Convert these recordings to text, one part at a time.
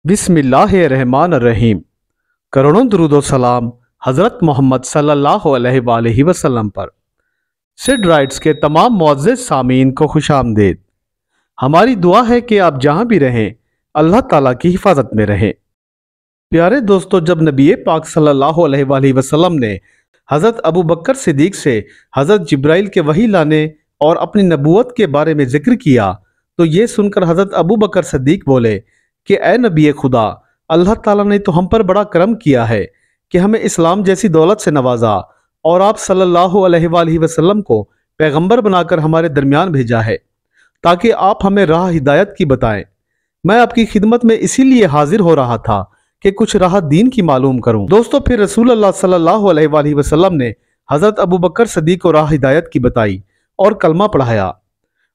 बिस्मिल्लाहिर्रहमानिर्रहीम। करोड़ों दुरूद व सलाम हज़रत मोहम्मद सल्लल्लाहु अलैहि वसल्लम पर। सिड राइट्स के तमाम मुअज़्ज़िज़ सामीन को खुशामदीद। हमारी दुआ है कि आप जहाँ भी रहें अल्लाह ताला की हिफाजत में रहें। प्यारे दोस्तों, जब नबी पाक सल्लल्लाहु अलैहि वसल्लम ने हज़रत अबू बकर सिद्दीक़ से हज़रत जिब्राइल के वही लाने और अपनी नबूवत के बारे में जिक्र किया तो ये सुनकर हज़रत अबू बकर सिद्दीक़ बोले कि ए नबी खुदा, अल्लाह ताला ने तो हम पर बड़ा करम किया है कि हमें इस्लाम जैसी दौलत से नवाजा और आप सल्लल्लाहु अलैहि वसल्लम को पैगंबर बनाकर हमारे दरमियान भेजा है ताकि आप हमें राह हिदायत की बताएं। मैं आपकी खिदमत में इसीलिए हाजिर हो रहा था कि कुछ राह दीन की मालूम करूं। दोस्तों, फिर रसूल अल्लाह सल्लल्लाहु अलैहि वसल्लम ने हज़रत अबू बकर सिद्दीक़ को राह हिदायत की बताई और कलमा पढ़ाया।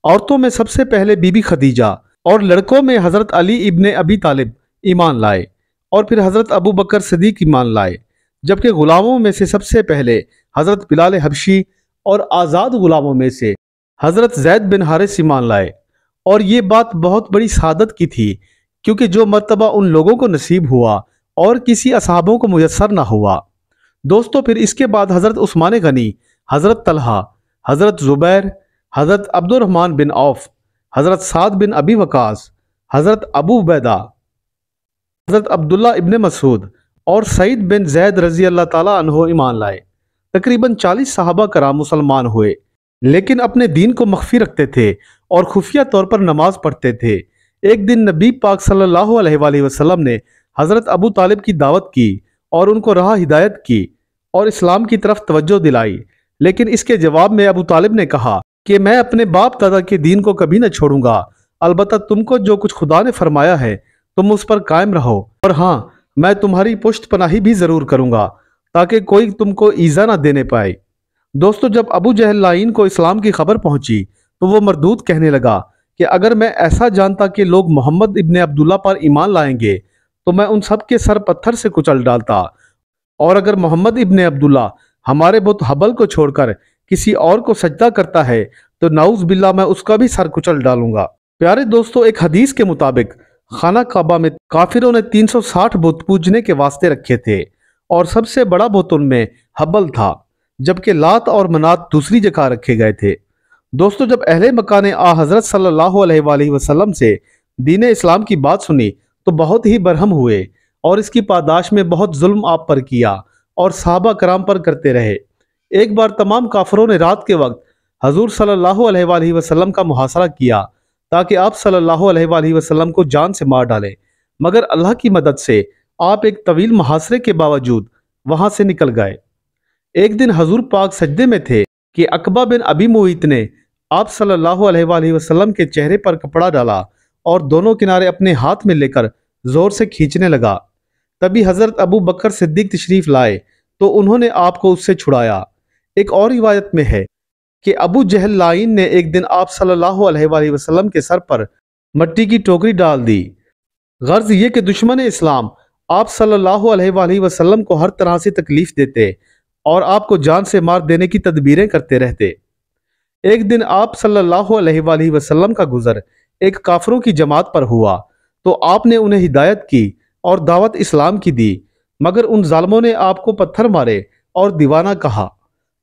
औरतों में सबसे पहले बीबी खदीजा और लड़कों में हज़रत अली इब्ने अबी तालिब ईमान लाए और फिर हज़रत अबू बकर सिद्दीक़ ईमान लाए, जबकि ग़ुलामों में से सबसे पहले हज़रत बिलाल हबशी और आज़ाद ग़ुलामों में से हज़रत ज़ैद बिन हारिस ईमान लाए। और ये बात बहुत बड़ी सादत की थी, क्योंकि जो मर्तबा उन लोगों को नसीब हुआ और किसी असहाबों को मुयस्सर ना हुआ। दोस्तों, फिर इसके बाद हज़रत उस्मान गनी, हज़रत तलहा, हज़रत ज़ुबैर, हज़रत अब्दुर्रहमान बिन औफ, हज़रत साद बिन अबी वकास, हज़रत अबू उबैदा, हज़रत अब्दुल्ला इब्ने मसूद और सईद बिन ज़ैद रज़ी अल्लाह ताला अन्हो ईमान लाए। तकरीबन 40 सहाबा कराम मुसलमान हुए, लेकिन अपने दीन को मख्फी रखते थे और खुफिया तौर पर नमाज पढ़ते थे। एक दिन नबी पाक सल्लल्लाहु अलैहि वसल्लम ने हज़रत अबू तालिब की दावत की और उनको राह हिदायत की और इस्लाम की तरफ तवज्जो दिलाई, लेकिन इसके जवाब में अबू तालिब ने कहा कि मैं अपने बाप दादा के दीन को कभी न छोड़ूंगा, अलबत्ता तुमको जो कुछ खुदा ने फरमाया है तुम उस पर कायम रहो, और हाँ, मैं तुम्हारी पुष्ट पनाही भी ज़रूर करूंगा ताकि कोई तुमको ईज़ा ना देने पाए। दोस्तों, जब अबू जहल लाइन को इस्लाम की खबर पहुंची तो वो मरदूद कहने लगा कि अगर मैं ऐसा जानता कि लोग मोहम्मद इब्ने अब्दुल्ला पर ईमान लाएंगे तो मैं उन सब के सर पत्थर से कुचल डालता, और अगर मोहम्मद इब्ने अब्दुल्ला हमारे बुत हबल को छोड़कर किसी और को सजदा करता है तो नाउज बिल्ला मैं उसका भी सर कुचल डालूंगा। प्यारे दोस्तों, एक हदीस के मुताबिक खाना काबा में काफिरों ने 360 बुत पूजने के वास्ते रखे थे और सबसे बड़ा बुत उनमें हबल था, जबकि लात और मनात दूसरी जगह रखे गए थे। दोस्तों, जब अहले मक्का ने आ हज़रत सल्लल्लाहु अलैहि वसल्लम से दीन इस्लाम की बात सुनी तो बहुत ही बरहम हुए और इसकी पादाश में बहुत जुल्म आप पर किया और सहाबा कराम पर करते रहे। एक बार तमाम काफरों ने रात के वक्त हजूर सल्लल्लाहु अलैहि वसल्लम का मुहासरा किया ताकि आप सल्लल्लाहु अलैहि वसल्लम को जान से मार डालें, मगर अल्लाह की मदद से आप एक तवील मुहासरे के बावजूद वहां से निकल गए। एक दिन हजूर पाक सजदे में थे कि अकबा बिन अबी मुईत ने आप सल्लल्लाहु अलैहि वसल्लम के चेहरे पर कपड़ा डाला और दोनों किनारे अपने हाथ में लेकर जोर से खींचने लगा। तभी हजरत अबू बकर सिद्दीक तशरीफ लाए तो उन्होंने आपको उससे छुड़ाया। एक और रिवायत में है कि अबू जहल लाइन ने एक दिन आप सल्लल्लाहु अलैहि वसल्लम के सर पर मट्टी की टोकरी डाल दी। गर्ज ये कि दुश्मन इस्लाम आप सल्लल्लाहु अलैहि वसल्लम को हर तरह से तकलीफ देते और आपको जान से मार देने की तदबीरें करते रहते। एक दिन आप सल्लल्लाहु अलैहि वसल्लम का गुजर एक काफरों की जमात पर हुआ तो आपने उन्हें हिदायत की और दावत इस्लाम की दी, मगर उन जालमों ने आपको पत्थर मारे और दीवाना कहा,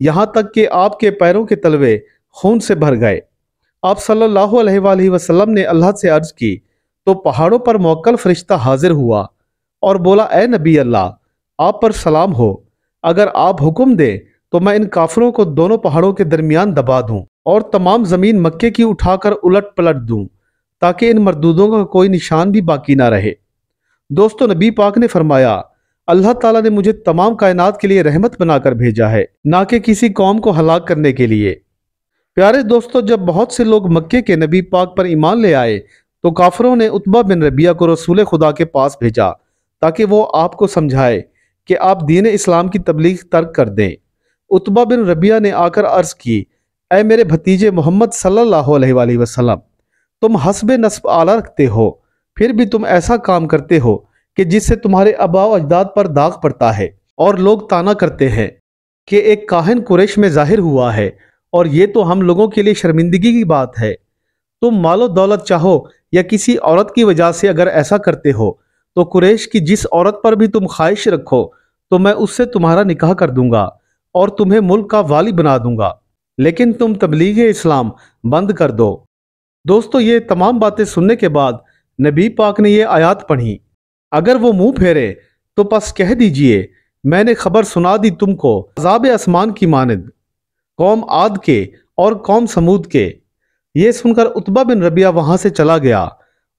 यहाँ तक कि आपके पैरों के तलवे खून से भर गए। आप सल्लल्लाहु अलैहि वसल्लम ने अल्लाह से अर्ज की तो पहाड़ों पर मुवक्कल फरिश्ता हाजिर हुआ और बोला, ए नबी अल्लाह, आप पर सलाम हो, अगर आप हुक्म दें तो मैं इन काफरों को दोनों पहाड़ों के दरमियान दबा दूं और तमाम जमीन मक्के की उठाकर उलट पलट दूं ताकि इन मरदूदों का कोई निशान भी बाकी ना रहे। दोस्तों, नबी पाक ने फरमाया, अल्लाह ताला ने मुझे तमाम कायनात के लिए रहमत बनाकर भेजा है, ना कि किसी कौम को हलाक करने के लिए। प्यारे दोस्तों, जब बहुत से लोग मक्के के नबी पाक पर ईमान ले आए तो काफरों ने उतबा बिन रबिया को रसूल खुदा के पास भेजा ताकि वो आपको समझाए कि आप दीन इस्लाम की तबलीग तर्क कर दें। उतबा बिन रबिया ने आकर अर्ज की, ऐ मेरे भतीजे मोहम्मद सल्लल्लाहु अलैहि वसल्लम, तुम हस्बे नस्ब आला रखते हो, फिर भी तुम ऐसा काम करते हो कि जिससे तुम्हारे आबा व अजदाद पर दाग पड़ता है और लोग ताना करते हैं कि एक काहिन कुरैश में जाहिर हुआ है, और ये तो हम लोगों के लिए शर्मिंदगी की बात है। तुम मालो दौलत चाहो या किसी औरत की वजह से अगर ऐसा करते हो تو कुरैश की जिस औरत पर भी तुम ख्वाहिश रखो तो मैं उससे तुम्हारा निकाह कर दूंगा और तुम्हें मुल्क का वाली बना दूंगा, लेकिन तुम तबलीग इस्लाम बंद कर दो। दोस्तों, ये तमाम बातें सुनने के बाद नबी पाक ने ये आयत पढ़ी, अगर वो मुंह फेरे तो बस कह दीजिए मैंने खबर सुना दी तुमको अज़ाब आसमान की मानद कौम आद के और कौम समूद के। ये सुनकर उतबा बिन रबिया वहां से चला गया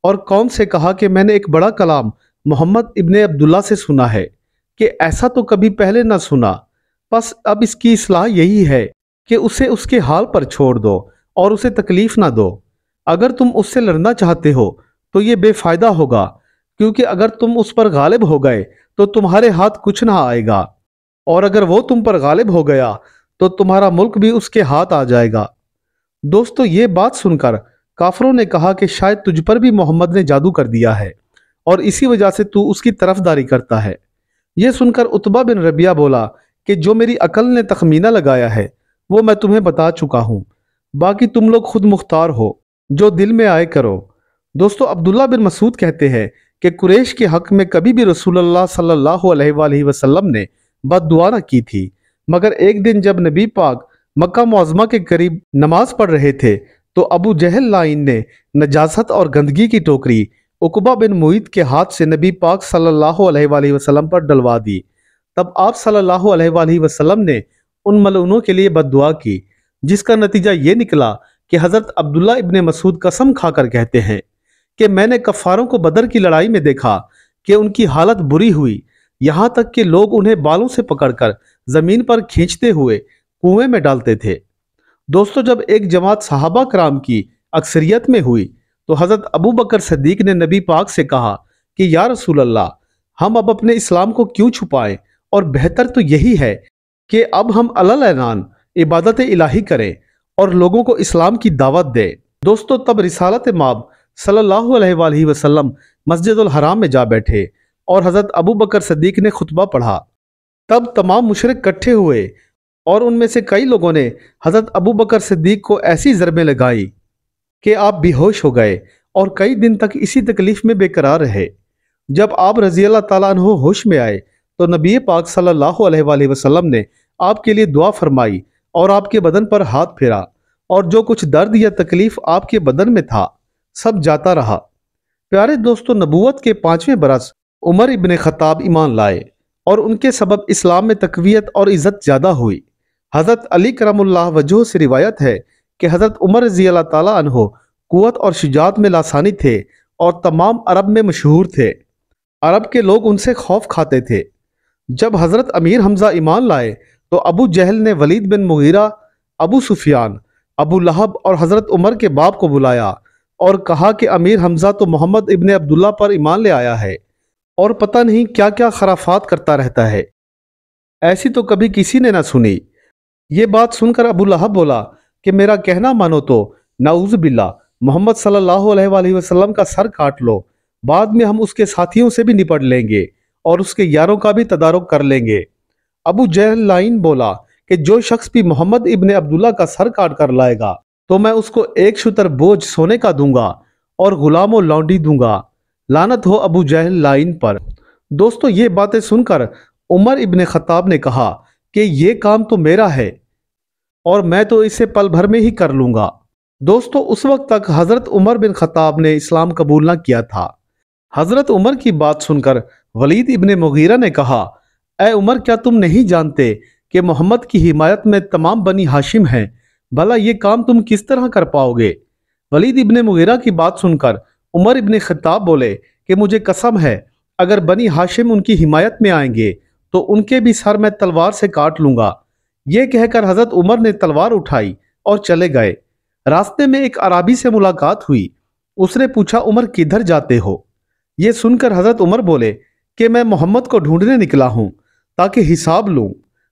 और कौम से कहा कि मैंने एक बड़ा कलाम मोहम्मद इब्ने अब्दुल्ला से सुना है कि ऐसा तो कभी पहले ना सुना, बस अब इसकी इस्लाह यही है कि उसे उसके हाल पर छोड़ दो और उसे तकलीफ ना दो। अगर तुम उससे लड़ना चाहते हो तो ये बेफायदा होगा, क्योंकि अगर तुम उस पर गालिब हो गए तो तुम्हारे हाथ कुछ ना आएगा, और अगर वो तुम पर गालिब हो गया तो तुम्हारा मुल्क भी उसके हाथ आ जाएगा। दोस्तों, ये बात सुनकर काफरों ने कहा कि शायद तुझ पर भी मोहम्मद ने जादू कर दिया है और इसी वजह से तू उसकी तरफदारी करता है। यह सुनकर उतबा बिन रबिया बोला कि जो मेरी अकल ने तखमीना लगाया है वो मैं तुम्हें बता चुका हूं, बाकी तुम लोग खुद मुख्तार हो, जो दिल में आए करो। दोस्तों, अब्दुल्ला बिन मसूद कहते हैं कि कुरैश के हक में कभी भी रसूलुल्लाह सल्लल्लाहु अलैहि वसल्लम ने बद्दुआ न की थी, मगर एक दिन जब नबी पाक मक्का मुअज़्ज़मा के करीब नमाज पढ़ रहे थे तो अबू जहल लाइन ने नजासत और गंदगी की टोकरी उकबा बिन मुईत के हाथ से नबी पाक सल्लल्लाहु अलैहि वसल्लम पर डलवा दी। तब आप सल्लल्लाहु अलैहि वसल्लम ने उन मलऊनों के लिए बद्दुआ की, जिसका नतीजा ये निकला कि हज़रत अब्दुल्ला इब्ने मसूद कसम खाकर कहते हैं कि मैंने कफ़ारों को बदर की लड़ाई में देखा कि उनकी हालत बुरी हुई, यहाँ तक कि लोग उन्हें बालों से पकड़कर ज़मीन पर खींचते हुए कुएं में डालते थे। दोस्तों, जब एक जमात सहाबा कराम की अक्सरियत में हुई तो हज़रत अबू बकर सिद्दीक ने नबी पाक से कहा कि या रसूल अल्लाह, हम अब अपने इस्लाम को क्यों छुपाएं, और बेहतर तो यही है कि अब हम अलल ऐलान इबादत इलाही करें और लोगों को इस्लाम की दावत दें। दोस्तों, तब रिसालत माब सल्लल्लाहु अलैहि वसल्लम मस्जिदुल हराम में जा बैठे और हज़रत अबू बकर सिद्दीक ने खुतबा पढ़ा। तब तमाम मुशरिक इकट्ठे हुए और उनमें से कई लोगों ने हज़रत अबू बकर सिद्दीक को ऐसी ज़रबें लगाई कि आप बेहोश हो गए और कई दिन तक इसी तकलीफ में बेकरार रहे। जब आप रज़ी अल्लाह ताला अन्हु होश में आए तो नबी पाक सल्लल्लाहु अलैहि वसल्लम ने आपके लिए दुआ फरमाई और आपके बदन पर हाथ फेरा, और जो कुछ दर्द या तकलीफ आपके बदन में था सब जाता रहा। प्यारे दोस्तों, नबूवत के 5वें बरस उमर इब्ने खत्ताब ईमान लाए और उनके सबब इस्लाम में तकवीयत और इज़्ज़त ज़्यादा हुई। हज़रत अली करमुल्लाह वजह से रिवायत है कि हज़रत उमर रज़ी अल्लाह ताला अन्हो कुव्वत और शुजाअत में लासानी थे और तमाम अरब में मशहूर थे। अरब के लोग उनसे खौफ खाते थे। जब हज़रत अमीर हमज़ा ईमान लाए तो अबू जहल ने वलीद बिन मुगीरा, अबू सुफियान, अबू लहब और हज़रत उमर के बाप को बुलाया और कहा कि अमीर हमज़ा तो मोहम्मद इब्ने अब्दुल्ला पर ईमान ले आया है और पता नहीं क्या क्या खराफात करता रहता है, ऐसी तो कभी किसी ने ना सुनी। ये बात सुनकर अबू लहब बोला कि मेरा कहना मानो तो नाऊज़ बिल्ला मोहम्मद सल्लल्लाहु अलैहि वसल्लम का सर काट लो, बाद में हम उसके साथियों से भी निपट लेंगे और उसके यारों का भी तदारुक कर लेंगे। अबू जहल लाइन बोला कि जो शख्स भी मोहम्मद इब्ने अब्दुल्ला का सर काट कर लाएगा तो मैं उसको एक शुतर बोझ सोने का दूंगा और गुलाम और लौंडी दूंगा। लानत हो अबू जहल लाइन पर। दोस्तों, ये बातें सुनकर उमर इब्ने खत्ताब ने कहा कि ये काम तो मेरा है और मैं तो इसे पल भर में ही कर लूंगा। दोस्तों, उस वक्त तक हज़रत उमर बिन खत्ताब ने इस्लाम कबूल ना किया था। हज़रत उमर की बात सुनकर वलीद इब्ने मुगीरा ने कहा, ए उमर, क्या तुम नहीं जानते कि मोहम्मद की हिमायत में तमाम बनी हाशिम हैं, भला ये काम तुम किस तरह कर पाओगे? वलीद इब्ने मुगीरा की बात सुनकर उमर इब्ने खत्ताब बोले कि मुझे कसम है, अगर बनी हाशिम उनकी हिमायत में आएंगे तो उनके भी सर मैं तलवार से काट लूंगा। ये कहकर हज़रत उमर ने तलवार उठाई और चले गए। रास्ते में एक अराबी से मुलाकात हुई। उसने पूछा, उमर किधर जाते हो? ये सुनकर हज़रत उमर बोले कि मैं मोहम्मद को ढूंढने निकला हूं ताकि हिसाब लूं,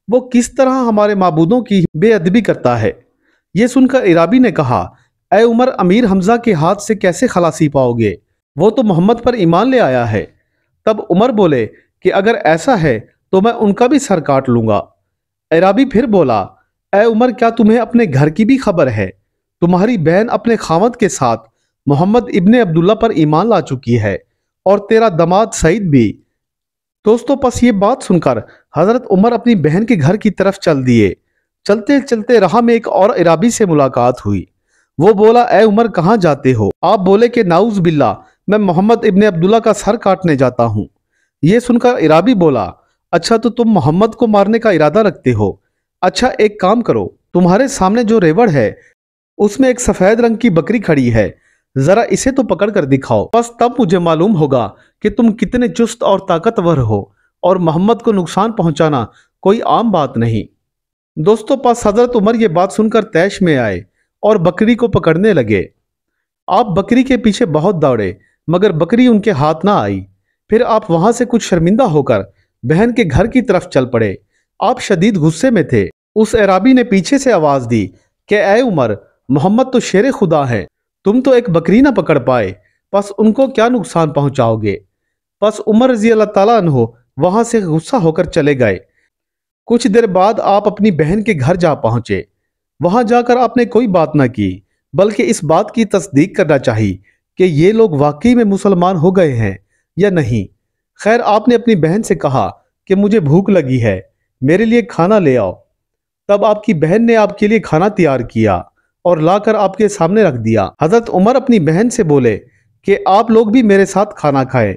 वो किस तरह हमारे माबूदों की बेअदबी करता है। ये सुनकर अराबी ने कहा, ए उमर, अमीर हमजा के हाथ से कैसे खलासी पाओगे? वो तो मोहम्मद पर ईमान ले आया है। तब उमर बोले कि अगर ऐसा है तो मैं उनका भी सर काट लूंगा। अराबी फिर बोला, ए उमर, क्या तुम्हें अपने घर की भी खबर है? तुम्हारी बहन अपने खामद के साथ मोहम्मद इब्ने अब्दुल्ला पर ईमान ला चुकी है اور تیرا داماد سعید بھی۔ دوستو پس یہ بات سن کر حضرت عمر اپنی بہن کے گھر کی طرف چل دیے۔ چلتے چلتے راہ میں ایک اور عرابی سے ملاقات ہوئی۔ وہ بولا، اے عمر کہاں جاتے ہو؟ آپ بولے کہ نعوذ باللہ، میں محمد ابن عبداللہ کا سر کاٹنے جاتا ہوں۔ یہ سن کر عرابی بولا، اچھا تو تم محمد کو مارنے کا ارادہ رکھتے ہو؟ اچھا ایک کام کرو، تمہارے سامنے جو ریوڑ ہے اس میں ایک سفید رنگ کی بکری کھڑی ہے، ذرا اسے تو پکڑ کر دکھاؤ، بس تب مجھے معلوم ہوگا کہ تم کتنے چست اور طاقتور ہو، اور محمد کو نقصان پہنچانا کوئی عام بات نہیں۔ دوستو پس حضرت عمر یہ بات سن کر طیش میں آئے اور بکری کو پکڑنے لگے۔ آپ بکری کے پیچھے بہت دوڑے مگر بکری ان کے ہاتھ نہ آئی۔ پھر آپ وہاں سے کچھ شرمندہ ہو کر بہن کے گھر کی طرف چل پڑے۔ آپ شدید غصے میں تھے۔ اس اعرابی نے پیچھے سے آواز دی کہ اے عمر، محمد تو شیر خدا ہے، تم تو ایک بکری نہ پکڑ پائے، پس ان کو کیا نقصان پہنچاؤ گے؟ پس عمر رضی اللہ تعالیٰ عنہ وہاں سے غصہ ہو کر چلے گئے۔ کچھ دیر بعد آپ اپنی بہن کے گھر جا پہنچے۔ وہاں جا کر آپ نے کوئی بات نہ کی، بلکہ اس بات کی تصدیق کرنا چاہی کہ یہ لوگ واقعی میں مسلمان ہو گئے ہیں یا نہیں۔ خیر آپ نے اپنی بہن سے کہا کہ مجھے بھوک لگی ہے، میرے لیے کھانا لے آؤ۔ تب آپ کی بہن نے آپ کے لیے کھانا تیار کیا اور لا کر آپ کے سامنے رکھ دیا۔ حضرت عمر اپنی بہن سے بولے کہ آپ لوگ بھی میرے ساتھ کھانا کھائیں،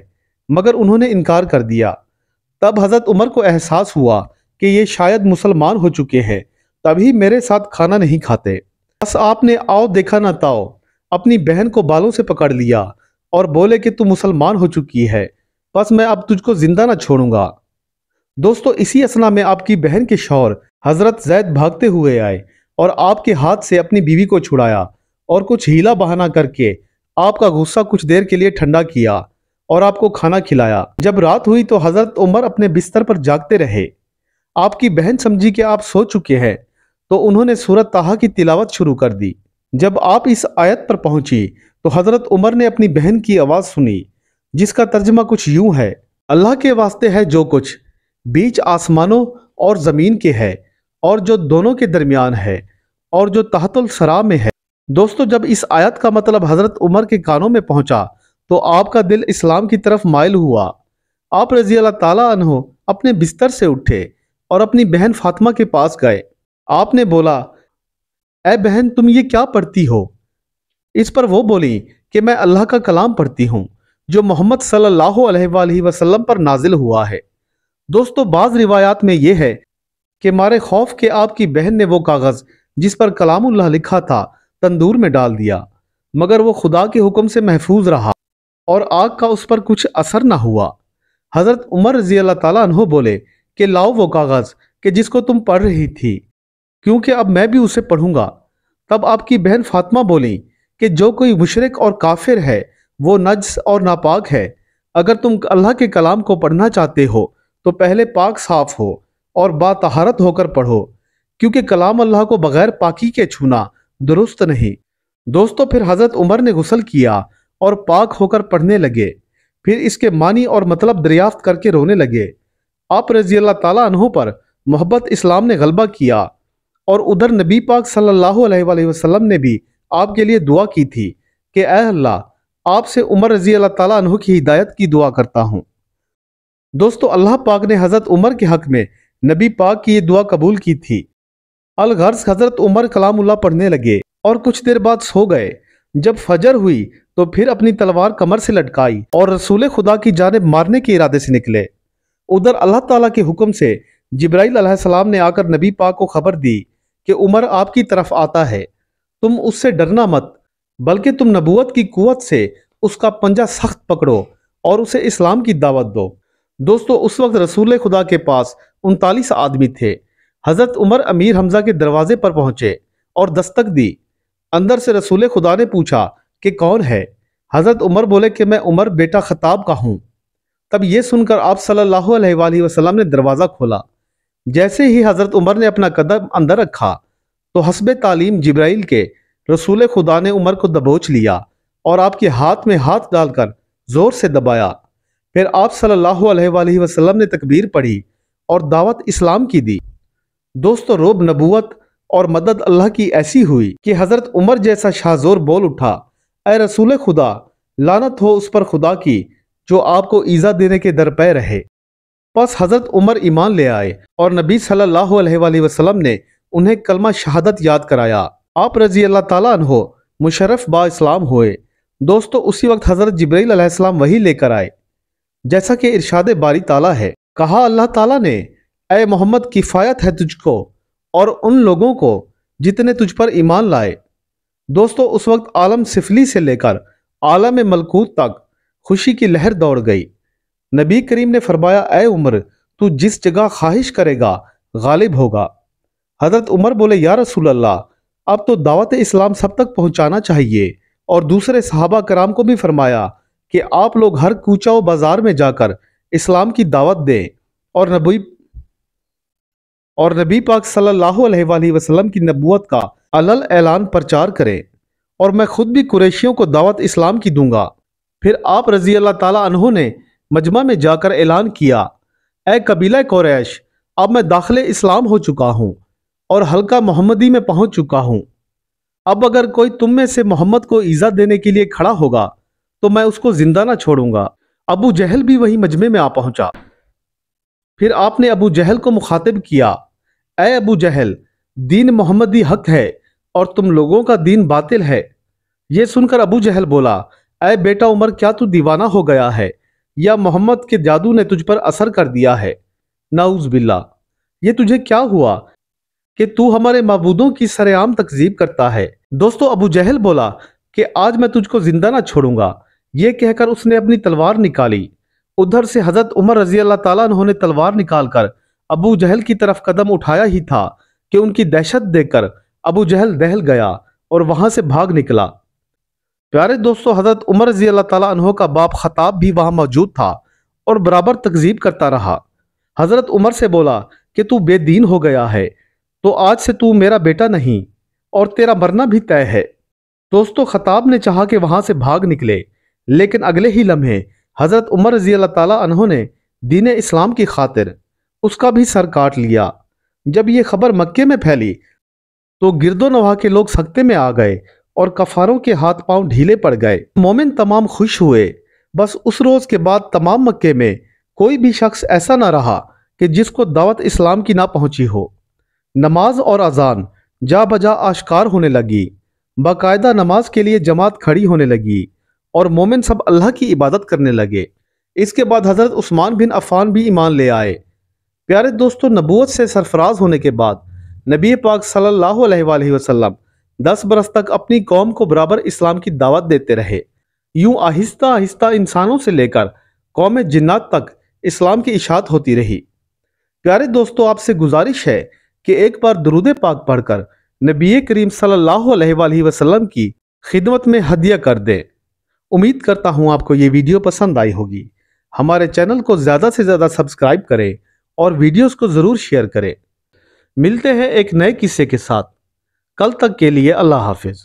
مگر انہوں نے انکار کر دیا۔ تب حضرت عمر کو احساس ہوا کہ یہ شاید مسلمان ہو چکے ہیں، تبھی میرے ساتھ کھانا نہیں کھاتے۔ بس آپ نے آؤ دیکھا نہ تاؤ اپنی بہن کو بالوں سے پکڑ لیا اور بولے کہ تو مسلمان ہو چکی ہے، بس میں اب تجھ کو زندہ نہ چھوڑوں گا۔ دوستو اسی اثنا میں آپ کی بہن کے شوہر حضرت زید بھاگتے ہوئے آئے اور آپ کے ہاتھ سے اپنی بیوی کو چھڑایا اور کچھ ہیلا بہانہ کر کے آپ کا غصہ کچھ دیر کے لیے ٹھنڈا کیا اور آپ کو کھانا کھلایا۔ جب رات ہوئی تو حضرت عمر اپنے بستر پر جاگتے رہے۔ آپ کی بہن سمجھی کہ آپ سو چکے ہیں تو انہوں نے سورۃ طٰہٰ کی تلاوت شروع کر دی۔ جب آپ اس آیت پر پہنچی تو حضرت عمر نے اپنی بہن کی آواز سنی جس کا ترجمہ کچھ یوں ہے، اللہ کے واسطے ہے جو کچھ بیچ آسمانوں اور زمین کے ہے اور جو دونوں کے درمیان ہے اور جو تحت الثری میں ہے۔ دوستو جب اس آیت کا مطلب حضرت عمر کے کانوں میں پہنچا تو آپ کا دل اسلام کی طرف مائل ہوا۔ آپ رضی اللہ تعالیٰ عنہ اپنے بستر سے اٹھے اور اپنی بہن فاطمہ کے پاس گئے۔ آپ نے بولا، اے بہن تم یہ کیا پڑھتی ہو؟ اس پر وہ بولی کہ میں اللہ کا کلام پڑھتی ہوں جو محمد صلی اللہ علیہ وآلہ وسلم پر نازل ہوا ہے۔ دوستو بعض روایات میں یہ ہے کہ مارے خوف کہ آپ کی بہن نے وہ کاغذ جس پر کلام اللہ لکھا تھا تندور میں ڈال دیا، مگر وہ خدا کے حکم سے محفوظ رہا اور آگ کا اس پر کچھ اثر نہ ہوا۔ حضرت عمر رضی اللہ تعالیٰ عنہ بولے کہ لاؤ وہ کاغذ کہ جس کو تم پڑھ رہی تھی، کیونکہ اب میں بھی اسے پڑھوں گا۔ تب آپ کی بہن فاطمہ بولی کہ جو کوئی مشرک اور کافر ہے وہ نجس اور ناپاک ہے۔ اگر تم اللہ کے کلام کو پڑھنا چاہتے ہو تو پہلے پاک صاف ہو اور باطہارت ہو کر پڑھو، کیونکہ کلام اللہ کو بغیر پاکی کے چھونا درست نہیں۔ دوستو پھر حضرت عمر نے غسل کیا اور پاک ہو کر پڑھنے لگے، پھر اس کے معنی اور مطلب دریافت کر کے رونے لگے۔ آپ رضی اللہ تعالیٰ عنہ پر محبت اسلام نے غلبہ کیا، اور ادھر نبی پاک صلی اللہ علیہ وآلہ وسلم نے بھی آپ کے لیے دعا کی تھی کہ اے اللہ، آپ سے عمر رضی اللہ تعالیٰ عنہ کی ہدایت کی دعا کرتا ہوں۔ دوستو اللہ پاک نے حضرت عمر کے حق میں نبی پاک کی یہ دعا قبول کی تھی۔ الغرض حضرت عمر کلام اللہ پڑھنے لگے اور کچھ دیر بعد سو گئے۔ جب فجر ہوئی تو پھر اپنی تلوار کمر سے لٹکائی اور رسول خدا کی جانب مارنے کے ارادے سے نکلے۔ ادھر اللہ تعالیٰ کے حکم سے جبرائیل علیہ السلام نے آ کر نبی پاک کو خبر دی کہ عمر آپ کی طرف آتا ہے، تم اس سے ڈرنا مت، بلکہ تم نبوت کی قوت سے اس کا پنجہ سخت پکڑو اور اسے اسلام کی دعوت دو۔ دوستو اس وقت رسول خدا کے پاس 39 آدمی تھے۔ حضرت عمر امیر حمزہ کے دروازے پر پہنچے اور دستک دی۔ اندر سے رسول خدا نے پوچھا کہ کون ہے؟ حضرت عمر بولے کہ میں عمر بیٹا خطاب کا ہوں۔ تب یہ سن کر آپ صلی اللہ علیہ وآلہ وسلم نے دروازہ کھولا۔ جیسے ہی حضرت عمر نے اپنا قدم اندر رکھا تو حسب تعلیم جبرائیل کے رسول خدا نے عمر کو دبوچ لیا اور آپ کے ہاتھ میں ہاتھ ڈال کر زور سے دبایا۔ پھر آپ صلی اللہ علیہ وآلہ وسلم نے تکبیر پڑھی اور دعوت اسلام کی دی۔ دوستو روب نبوت اور مدد اللہ کی ایسی ہوئی کہ حضرت عمر جیسا شاہ زور بول اٹھا، اے رسول خدا، لعنت ہو اس پر خدا کی جو آپ کو ایذا دینے کے درپے رہے۔ پس حضرت عمر ایمان لے آئے اور نبی صلی اللہ علیہ وآلہ وسلم نے انہیں کلمہ شہادت یاد کرایا۔ آپ رضی اللہ تعالیٰ عنہ مشرف با اسلام ہوئے۔ دوستو اسی وقت حضرت جبرائیل علیہ السلام وحی لے کر آئے، جیسا کہ ارشاد باری تعالیٰ ہے۔ کہا اللہ تعالیٰ نے، اے محمد کفایت ہے تجھ کو اور ان لوگوں کو جتنے تجھ پر ایمان لائے۔ دوستو اس وقت عالم سفلی سے لے کر عالم ملکوت تک خوشی کی لہر دوڑ گئی۔ نبی کریم نے فرمایا، اے عمر تو جس جگہ خواہش کرے گا غالب ہوگا۔ حضرت عمر بولے، یا رسول اللہ، اب تو دعوت اسلام سب تک پہنچانا چاہیے۔ اور دوسرے صحابہ کرام کو بھی فرمایا کہ آپ لوگ ہر کوچہ و بازار میں جا کر اسلام کی دعوت دیں اور نبی پاک صلی اللہ علیہ وآلہ وسلم کی نبوت کا علل اعلان پرچار کریں، اور میں خود بھی قریشیوں کو دعوت اسلام کی دوں گا۔ پھر آپ رضی اللہ تعالیٰ عنہ نے مجمع میں جا کر اعلان کیا، اے قبیلہ قریش، اب میں داخل اسلام ہو چکا ہوں اور حلقہ محمدی میں پہنچ چکا ہوں۔ اب اگر کوئی تم میں سے محمد کو ایذا دینے کے لیے کھڑا ہوگا تو میں اس کو زندہ نہ چھوڑوں گا۔ ابو جہل بھی وہی مجمع میں آ پہنچا۔ پھر آپ نے ابو جہل کو مخاطب کیا، اے ابو جہل، دین محمدی حق ہے اور تم لوگوں کا دین باطل ہے۔ یہ سن کر ابو جہل بولا، اے بیٹا عمر، کیا تو دیوانہ ہو گیا ہے یا محمد کے جادو نے تجھ پر اثر کر دیا ہے؟ نعوذ باللہ، یہ تجھے کیا ہوا کہ تو ہمارے معبودوں کی سرعام تکذیب کرتا ہے؟ دوستو ابو جہل بولا کہ آج میں تجھ کو زندہ نہ چھوڑوں گا۔ یہ کہہ کر اس نے اپنی تلوار نکالی۔ ادھر سے حضرت عمر رضی اللہ تعالیٰ عنہ نے تلوار نکال کر ابو جہل کی طرف قدم اٹھایا ہی تھا کہ ان کی دہشت دیکھ کر ابو جہل دہل گیا اور وہاں سے بھاگ نکلا۔ پیارے دوستو، حضرت عمر رضی اللہ تعالیٰ عنہ کا باپ خطاب بھی وہاں موجود تھا اور برابر تکذیب کرتا رہا۔ حضرت عمر سے بولا کہ تو بے دین ہو گیا ہے، تو آج سے تو میرا بیٹا نہیں اور تیرا مرنا بھی طے ہے۔ دوستو خطاب نے چاہا کہ وہاں سے بھاگ نکلے، لیکن اگلے ہی لمحے حضرت عمر رضی اللہ تعالیٰ عنہ نے دین اسلام کی خاطر اس کا بھی سر کاٹ لیا۔ جب یہ خبر مکے میں پھیلی تو گرد و نواح کے لوگ سکتے میں آ گئے اور کفاروں کے ہاتھ پاؤں ڈھیلے پڑ گئے۔ مومن تمام خوش ہوئے۔ بس اس روز کے بعد تمام مکے میں کوئی بھی شخص ایسا نہ رہا کہ جس کو دعوت اسلام کی نہ پہنچی ہو۔ نماز اور اذان جا بجا آشکار ہونے لگی، باقاعدہ نماز کے لیے جماعت کھڑی ہونے لگی اور مومن سب اللہ کی عبادت کرنے لگے۔ اس کے بعد حضرت عثمان بن عفان بھی ایمان لے آئے۔ پیارے دوستو، نبوت سے سرفراز ہونے کے بعد نبی پاک صلی اللہ علیہ وآلہ وسلم 10 برس تک اپنی قوم کو برابر اسلام کی دعوت دیتے رہے۔ یوں آہستہ آہستہ انسانوں سے لے کر قوم جنات تک اسلام کی اشاعت ہوتی رہی۔ پیارے دوستو، آپ سے گزارش ہے کہ ایک بار درود پاک پڑھ کر نبی کریم صلی اللہ علیہ وآلہ وسلم کی خدمت میں ہدیہ کر دیں۔ امید کرتا ہوں آپ کو یہ ویڈیو پسند آئی ہوگی۔ ہمارے چینل کو زیادہ سے زیادہ سبسکرائب کریں اور ویڈیوز کو ضرور شیئر کریں۔ ملتے ہیں ایک نئے قصے کے ساتھ۔ کل تک کے لیے اللہ حافظ۔